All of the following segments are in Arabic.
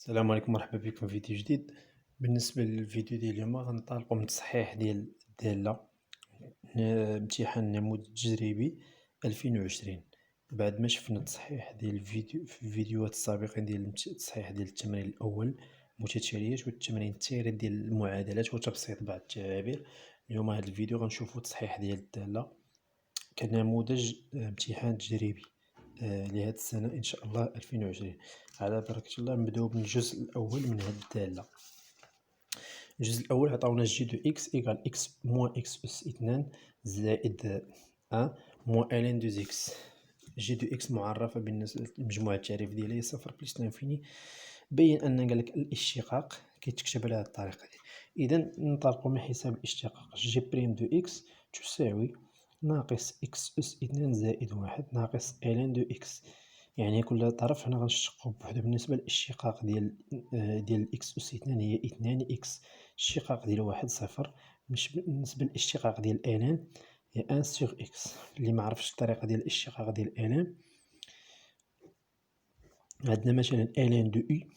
السلام عليكم، مرحبا بكم في فيديو جديد. بالنسبة للفيديو ديال اليوم غنطلقوا من التصحيح ديال الدالة امتحان نموذج تجريبي 2020. بعد ما شفنا التصحيح ديال الفيديو في الفيديوهات السابقين ديال التصحيح ديال التمرين الأول متتاليات والتمرين الثالث ديال المعادلات وتبسيط بعض التعابير. اليوم هذا الفيديو غنشوفوا التصحيح ديال الدالة كنموذج امتحان تجريبي لهذه السنة إن شاء الله 2020. على بركة الله نبداو بالجزء الأول من هذه الدالة. الجزء الأول عطاونا جي دو إكس إيكال إكس موان إكس أس 2 زائد أن موان ألين دو إكس. جي دو إكس معرفة بالنسبة لمجموعة التعريف ديالها هي صفر بلس لانفيني. بين أن قالك الاشتقاق كيتكتب على هذه الطريقة دي. إذا ننطلقو من حساب الاشتقاق. جي بريم دو إكس تساوي ناقص إكس أس 2 زائد واحد ناقص ألين دو إكس. يعني كل طرف هنا غنشتقو بوحدو. بالنسبة للاشتقاق ديال إكس أس 2 هي 2 إكس، الاشتقاق ديال واحد صفر. بالنسبة للاشتقاق ديال ألين هي أن سوغ إكس. اللي معرفش الطريقة ديال الاشتقاق ديال ألين، عندنا مثلا ألين دو أو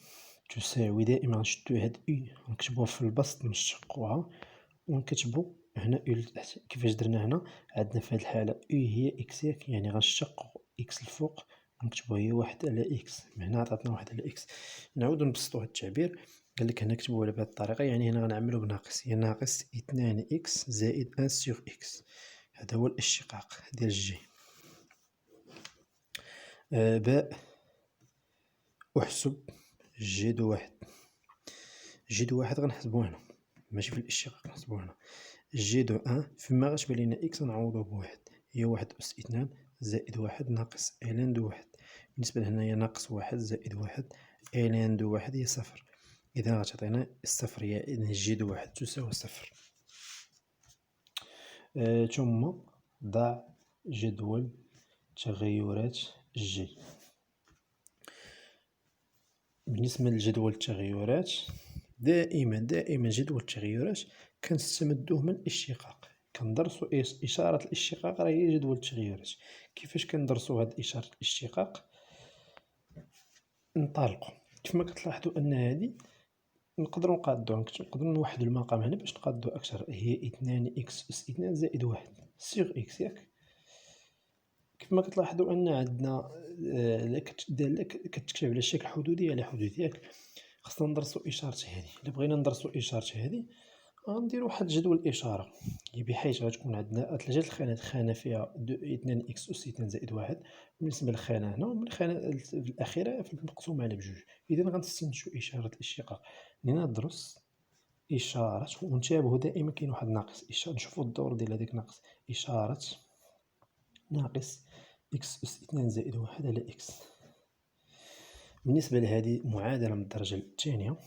تساوي، دائما نشدو هاد أو نكتبوها في البسط نشتقوها ونكتبو هنا أو لتحت. كيفاش درنا هنا؟ عندنا في هاد الحالة أو هي إكس ياك، يعني غنشتقو إكس الفوق ونكتبوها هي واحد على إكس. من هنا عطاتنا واحد على إكس. نعاودو نبسطو هاد التعبير. قالك هنا كتبوها بهاد الطريقة، يعني هنا غنعملو بناقص، هي ناقص 2 إكس زائد أن سوغ إكس. هذا هو الاشتقاق ديال الجي. باء أحسب جي دو واحد. جي دو واحد غنحسبو هنا ماشي في الاشتقاق، نحسبو هنا. جي دو ان فيما غتبان لينا إكس نعوضو بواحد، هي واحد أس 2 زائد واحد ناقص ألين دو واحد. بالنسبة لهنايا ناقص واحد زائد واحد ألين دو واحد هي صفر. إذا غتعطينا الصفر، هي إذن جي دو واحد تساوي صفر. ثم ضع جدول تغيرات جي. بالنسبة لجدول التغيرات، دائما جدول التغيرات كنستمدوه من الاشتقاق. كندرسو إشارة الاشتقاق راه هي جدول التغيرات. كيفاش كندرسو هاد إشارة الاشتقاق؟ ننطلقو كيفما كتلاحظو أن هادي نقدرو نقادوها، نقدرو نوحدو المقام هنا باش نقادو أكثر. هي 2 إكس أس 2 زائد واحد سيغ إكس ياك. كيفما كتلاحظو أن عندنا الدالة كتكتب على شكل حدودي على حدود ياك. خصنا ندرسو إشارة هادي. إلا بغينا ندرسو إشارة هادي غنديرو واحد جدول الإشارة بحيث غتكون عندنا ثلاثة الخانات، خانة فيها 2 إكس أس 2 زائد واحد بالنسبة للخانة هنا، والخانة الأخيرة مقسومة على بجوج. إذا غنستنتجو إشارة الاشتقاق. لندرس إشارة، وانتبهوا دائما كاين واحد ناقص إشارة، نشوفو الدور ديال هاديك ناقص إشارة ناقص إكس أس 2 زائد واحد على إكس. بالنسبة لهذه معادلة من الدرجة الثانية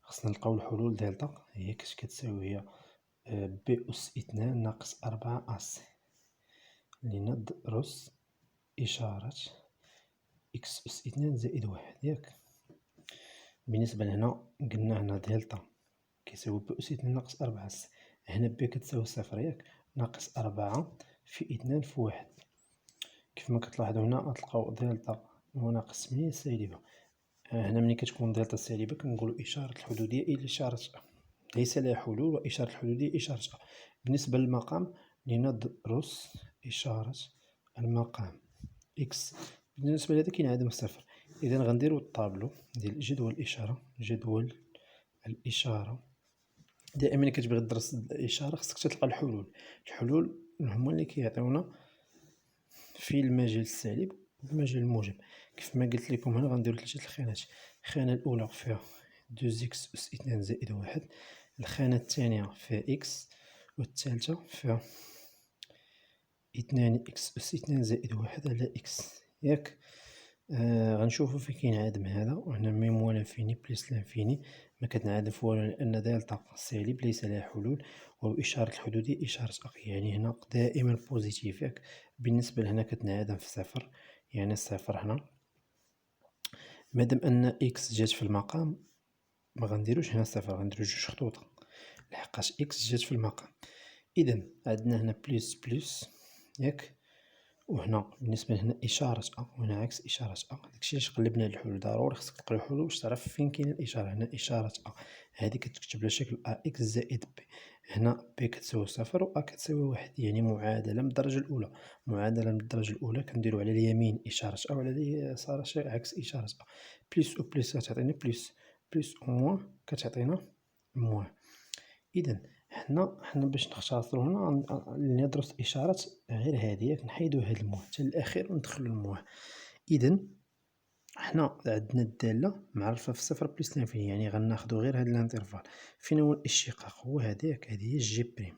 خصنا نلقاو الحلول دلتا. هي كتساوي بي أس 2 ناقص 4 أس. لندرس إشارة إكس أس 2 زائد واحد ياك. بالنسبة لهنا قلنا هنا دلتا كيساوي بي أس 2 ناقص 4 أس. هنا بي كتساوي صفر ياك، ناقص 4 في 2 في واحد. كيفما كتلاحظو هنا غتلقاو دلتا هو ناقص 8 سالبة. هنا ملي كتكون دلتا سالبة كنقولو إشارة الحدودية إلى إشارة ليس لها حلول، وإشارة الحدودية إشارة أ. بالنسبة للمقام لندرس إشارة المقام إكس. بالنسبة لهذا كينعدم صفر. إذا غنديرو الطابلو ديال جدول الإشارة. جدول الإشارة دائما ملي كتبغي تدرس الإشارة خصك تلقى الحلول. الحلول هما اللي كيعطيونا في المجال السالب والمجال الموجب. كيفما قلت لكم هنا غنديرو ثلاثة الخانات. الخانة الأولى فيها 2 إكس أس 2 زائد واحد، الخانة الثانية فيها إكس، والثالثة فيها 2 إكس أس 2 زائد واحد على إكس ياك. غنشوفو فين كينعدم هذا، وهنا ميم لانفيني بليس لانفيني ما كتنعدم في والو، لأن دلتا سالب ليس لها حلول، وإشارة الحدودية إشارة أ، يعني هنا دائما بوزيتيف ياك. بالنسبة لهنا كتنعدم في صفر، يعني الصفر هنا. مادام أن إكس جات في المقام ما غنديروش هنا صفر، غنديرو جوج خطوط لحقاش إكس جات في المقام. إذا عندنا هنا بليس بليس ياك، وهنا بالنسبة لهنا إشارة وهنا عكس إشارة داكشي علاش قلبنا الحلول، ضروري خصك تقرا الحلول باش تعرف فين كاينة الإشارة. هنا إشارة هادي كتكتب على شكل إكس زائد بي، هنا بي كتساوي صفر و كتساوي واحد، يعني معادلة من الدرجة الأولى. معادلة من الدرجة الأولى كنديرو على اليمين إشارة وعلى اليسار عكس إشارة بليس و بليس كتعطيني بليس، بليس و موان كتعطينا موان. إذا حنا باش نختصرو هنا ندرس الإشارات غير هادي ياك، نحيدو هاد الموان حتى الأخير و ندخلو الموان. إذا حنا عندنا الدالة معرفة في صفر بليس لانفيني، يعني غناخدو غير هاد الانترفال. فين هو الاشتقاق؟ هو هذا ياك، هادي هي جي بريم،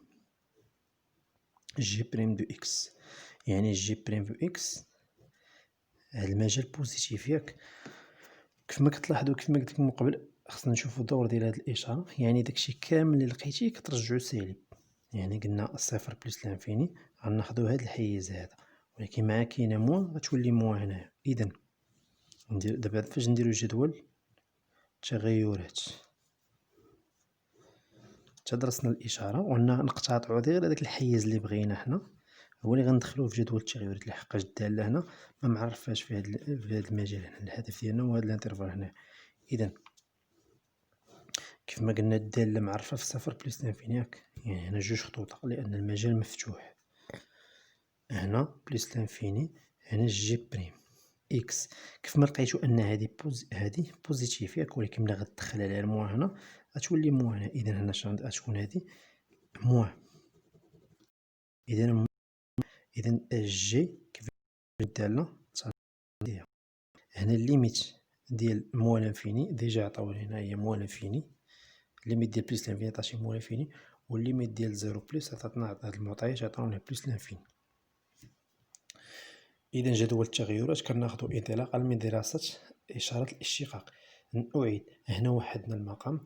جي بريم دو إكس، يعني جي بريم دو إكس هاد المجال بوزيتيف ياك. كيفما كتلاحظوا كيفما قلت لكم من قبل، خصنا نشوفوا الدور ديال هاد الإشارة، يعني داكشي كامل اللي لقيتيه كترجعو سالب. يعني قلنا صفر بليس لانفيني غناخدو هاد الحيز هذا، ولكن مع كاينة موان غتولي موان هنايا. إذا ندير دابا فاش نديرو جدول التغيرات درسنا الإشارة وعندنا نقتطعو غير هداك الحيز اللي بغينا حنا، هو اللي غندخلوه في جدول التغيرات لحقاش الدالة هنا ممعرفاش في هاد المجال هنا. الهدف ديالنا هو هاد الانترفال هنا. إذا كيفما قلنا الدالة معرفة في صفر بليس لانفيني ياك، يعني هنا جوج خطوط لأن المجال مفتوح. هنا بليس لانفيني، هنا جي بريم إكس. كيفما لقيتو أن هادي بوزيتيف ياك، ولكن ملي غتدخل عليها الموان هنا غتولي موان. إذا هنا غتكون هادي موان. إذا جي كيف الدالة هنا الليميت ديال موان لانفيني ديجا عطاونا هنا هي موان لانفيني، الليميت ديال بليس لانفيني عطاتني موان لانفيني، والليميت ديال زيرو بليس عطاتنا هاد المعطيات عطاونا بليس لانفيني. إذا جدول التغيرات كناخدو انطلاقا من دراسة إشارة الاشتقاق. نعيد، هنا وحدنا المقام،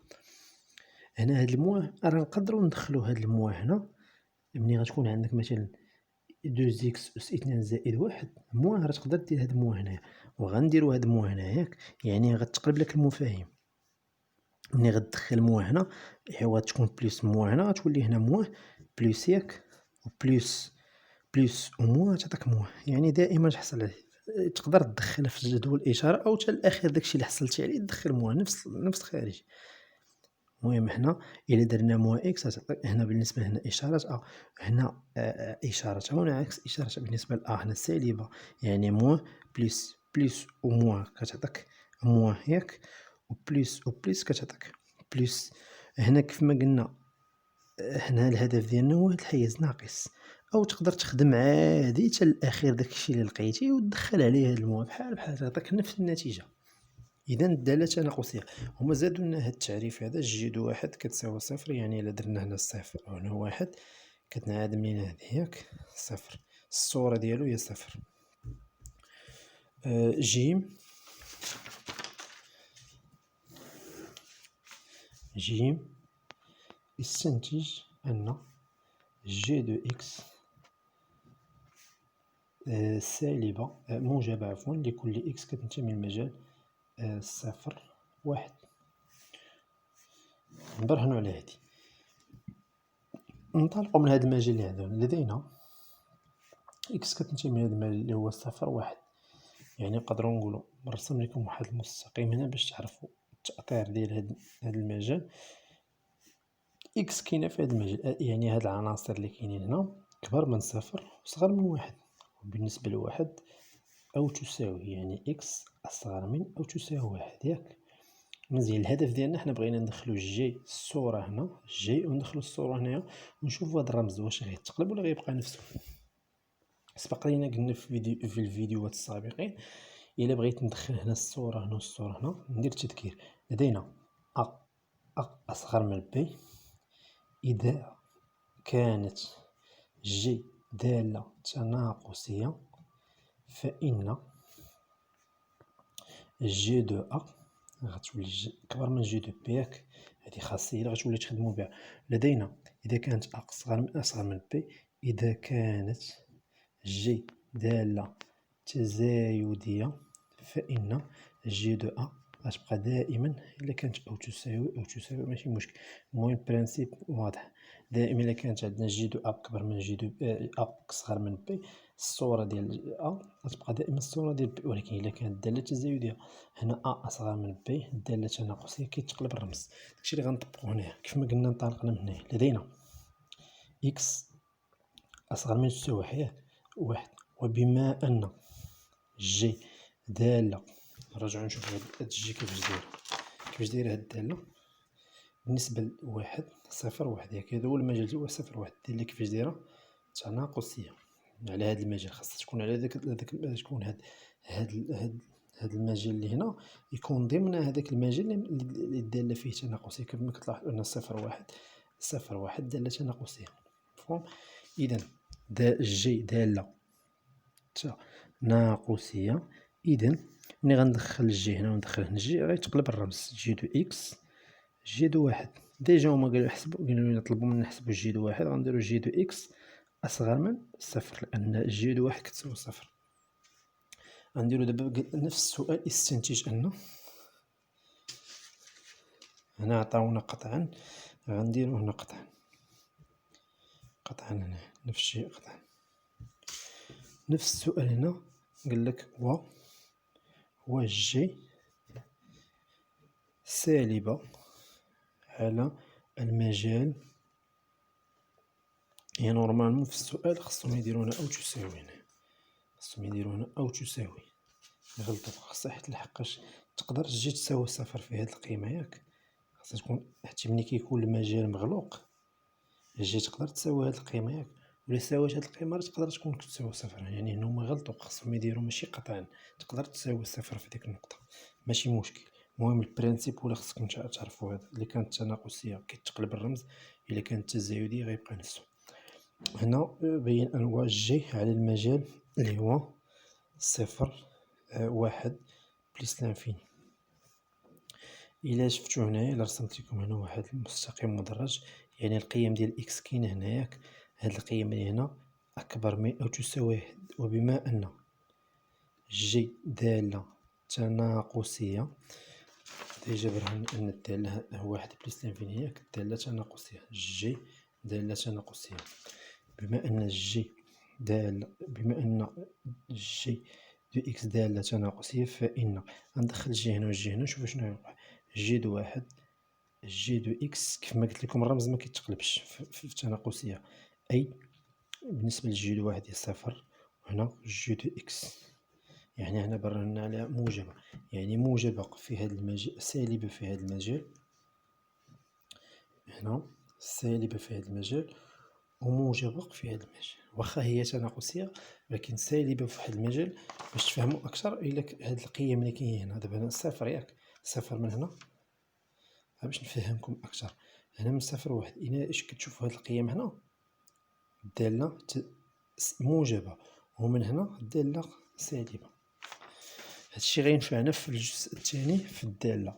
هنا هاد الموان راه نقدرو ندخلو هاد الموان هنا. ملي غتكون عندك مثلا دوز إكس أس إثنان زائد واحد موان، راه تقدر دير هاد موان هنايا، وغنديرو هاد موان هنا ياك، يعني غتقلب لك المفاهيم. ملي غتدخل موان هنا إيوا غتكون بليس موان هنا غتولي هنا موان بليس ياك، وبليس بليس وموان تعطيك موان، يعني دائما تحصل عليه. تقدر تدخلها في جدول الإشارة أو حتى الأخير داكشي اللي حصلتي عليه دخل موان نفس الخارج. المهم حنا إلا درنا موان إكس غتعطيك هنا بالنسبة هنا إشارة هنا إشارة هنا عكس إشارة بالنسبة هنا سالبة، يعني موان بليس وموان كتعطيك موان ياك، وبليس كتعطيك بليس. هنا كيفما قلنا هنا الهدف ديالنا هو هاد الحيز ناقص، أو تقدر تخدم عادي حتى الأخير داكشي اللي لقيتيه ودخل عليه هاد الموان بحال تعطيك نفس النتيجة. إذا الدالة تناقصية. هما زادو لنا هاد التعريف هذا جي دو واحد كتساوي صفر، يعني إلا درنا هنا صفر وهنا واحد كتنعدم لينا هادي ياك صفر، الصورة ديالو هي صفر. جيم يستنتج أن جي دو إكس سالبة موجبة عفوا لكل إكس كتنتمي للمجال صفر واحد. نبرهنو على هادي، ننطلقو من هاد المجال اللي عندنا لدينا إكس كتنتمي لهاد المجال اللي هو صفر واحد، يعني نقدرو نقولو نرسم لكم واحد المستقيم هنا باش تعرفو التأطير ديال هاد المجال. إكس كاينة في هاد المجال، يعني هاد العناصر اللي كاينين هنا كبر من صفر وصغر من واحد، وبالنسبة لواحد أو تساوي، يعني إكس أصغر من أو تساوي واحد ياك. مزيان، الهدف ديالنا حنا بغينا ندخلو جي الصورة هنا جي وندخلو الصورة هنايا ونشوفو هاد الرمز واش غيتقلب ولا غيبقى نفسو. سبق لينا قلنا في الفيديوهات السابقين إلا بغيت ندخل هنا الصورة هنا والصورة هنا ندير تذكير. لدينا أصغر من بي إذا كانت جي دالة تناقصية فإن جي دو غتولي كبر من جي دو بي ياك، هادي خاصية اللي غتولي تخدمو بها. لدينا إذا كانت أصغر من بي إذا كانت جي دالة تزايدية فإن جي دو غتبقى دائما إلا كانت أو تساوي ماشي مشكل. المهم البرانسيب واضح، دائما إلا كانت عندنا جي دو كبر من جي دو أصغر من بي الصورة ديال أ غتبقى دائما الصورة ديال ب، ولكن إلا كانت الدالة التزايدية هنا أ أصغر من ب الدالة التناقصية كيتقلب الرمز. داكشي اللي غنطبقو هنايا كيف ما قلنا انطلقنا من هنايا لدينا إكس أصغر من تساوي واحد، وبما أن جي دالة، نرجعو نشوفو هاد جي كيفاش دايرة هاد الدالة بالنسبة لواحد صفر واحد، ياك هذا هو المجال ديال صفر واحد، الدالة كيفاش دايرة تناقصية على هاد المجال، خاصها تكون على داك تكون هاد المجال اللي هنا يكون ضمن هداك المجال اللي الدالة فيه تناقصية، كما كتلاحظ أن صفر واحد دالة تناقصية، مفهوم؟ إذا جي دالة تناقصية، إذا ملي غندخل الجي هنا وندخل هنا الجي غيتقلب الرمز جي دو إكس جي دو واحد. ديجا هما قالوا لنا طلبوا منا نحسبو جي دو واحد، غنديرو جي دو إكس أصغر من صفر لأن جي دو واحد كتساوي صفر. غنديرو دابا نفس السؤال استنتج أن، هنا عطاونا قطعا غنديرو هنا قطعا هنا نفس الشيء قطعا. نفس السؤال هنا قالك و جي سالبة على المجال، يعني نورمالمون في السؤال خصهم يديرو هنا أو تساوي، هنا خصهم يديرو هنا أو تساوي، غلطو خاصها حيت لحقاش تقدر تجي تساوي صفر في هاد القيمة، ياك خاصها تكون حيت ملي كيكون المجال مغلوق جي تقدر تساوي هاد القيمة، ياك ولا ساوات هاد القيمة راه تقدر تكون كتساوي صفر، يعني هنا هما غلطو خصهم يديرو ماشي قطعا تقدر تساوي صفر في ديك النقطة ماشي مشكل. المهم البرانسيپ ولا خصكم تعرفو هذا، إلا كانت تناقصية كيتقلب الرمز، إلا كانت تزايدية غيبقى نفسو. هنا بين أنواع جي على المجال اللي هو صفر واحد بليس لانفيني. إلا شفتو هنايا إلا رسمت لكم هنا واحد المستقيم مدرج، يعني القيم ديال إكس كاينة هنا، ياك هاد القيم اللي هنا أكبر من أو تساوي واحد، وبما أن جي دالة تناقصية ديجا برهن أن الدالة واحد بليس لانفيني، ياك الدالة تناقصية جي دالة تناقصية، بما أن جي دو إكس دالة تناقصية فإن غندخل جي هنا وجي هنا نشوفو شنو غيوقع. جي دو واحد جي دو إكس كيفما قلتلكم الرمز مكيتقلبش في التناقصية، أي بالنسبة لجي دو واحد هي صفر، وهنا جي دو إكس يعني هنا برهنا على موجبة، يعني موجبة في هاد المجال سالبة في هاد المجال، هنا سالبة في هاد المجال وموجبة في هاد المجال، واخا هي تناقصية ولكن سالبة في واحد المجال. باش تفهمو أكثر إلا هاد القيم اللي كاينين هنا دابا هنا صفر، ياك صفر من هنا باش نفهمكم أكثر، هنا من صفر واحد إلا اش كتشوفو هاد القيم هنا الدالة موجبة، ومن هنا الدالة سالبة. هادشي غينفعنا في الجزء الثاني في الدالة.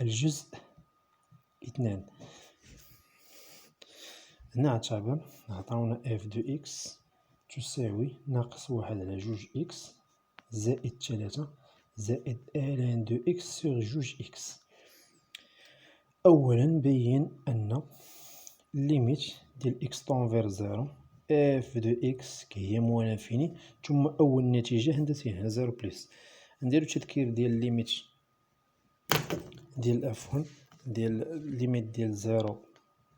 الجزء اثنان، نعتبر عطاونا اف دو اكس تساوي ناقص واحد على جوج اكس زائد تلاتة زائد الان دو اكس سور جوج اكس. أولا بين أن ليميت ديال اكس طونفير زيرو اف دو اكس كي هي موال انفيني، ثم أول نتيجة هندسية هنا زيرو بليس. نديرو تذكير ديال ليميت ديال عفوا ديال ليميت ديال زيرو،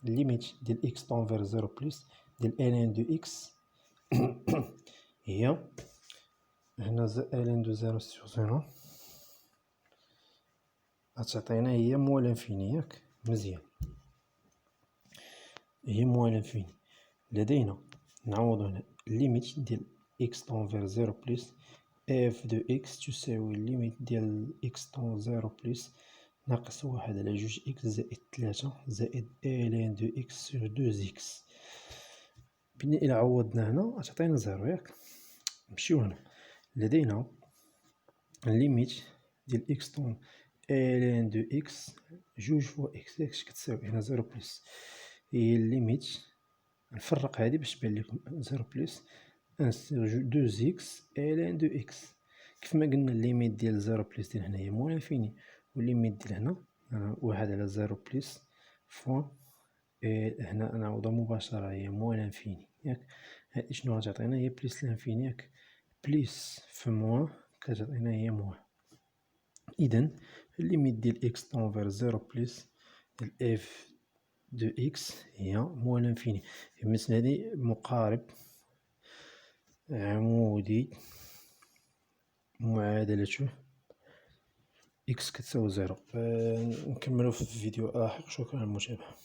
ليميت ديال اكس طونفير زيرو بليس ديال الان دو اكس هي هنا الان دو زيرو سور زيرو غتعطينا هي موال انفيني، ياك مزيان هي موال انفيني. لدينا نعوض هنا ليميت ديال اكس طونفير زيرو بليس اف دو اكس تساوي ليميت ديال اكس طون زيرو بليس ناقص واحد على جوج اكس زائد تلاتة زائد الان دو اكس سور دوز اكس. بنا إلا عوضنا هنا غتعطينا زيرو، ياك نمشيو هنا لدينا ليميت ديال اكس طون الان دو اكس جوج فوا اكس، ياك اش كتساوي هنا زيرو بليس هي الليميت. نفرق هادي باش تبان لكم زيرو بليس ان سور دوز اكس الان دو اكس. كيفما قلنا الليميت ديال زيرو بليس ديال هنا هي موال انفيني، والليميت ديال هنا واحد على زيرو بليس فوا هنا نعوضها مباشرة هي موال انفيني، ياك هادي شنو غتعطينا هي بليس لانفيني ياك، بليس في موان كتعطينا هي موان. إذا الليميت ديال إكس طون فيغ زيرو بليس ديال إف دو إكس هي موان لانفيني. بالنسبة هادي مقارب عمودي معادلته إكس كتساوي زيرو. نكملو في فيديو لاحق. شكرا على المتابعة.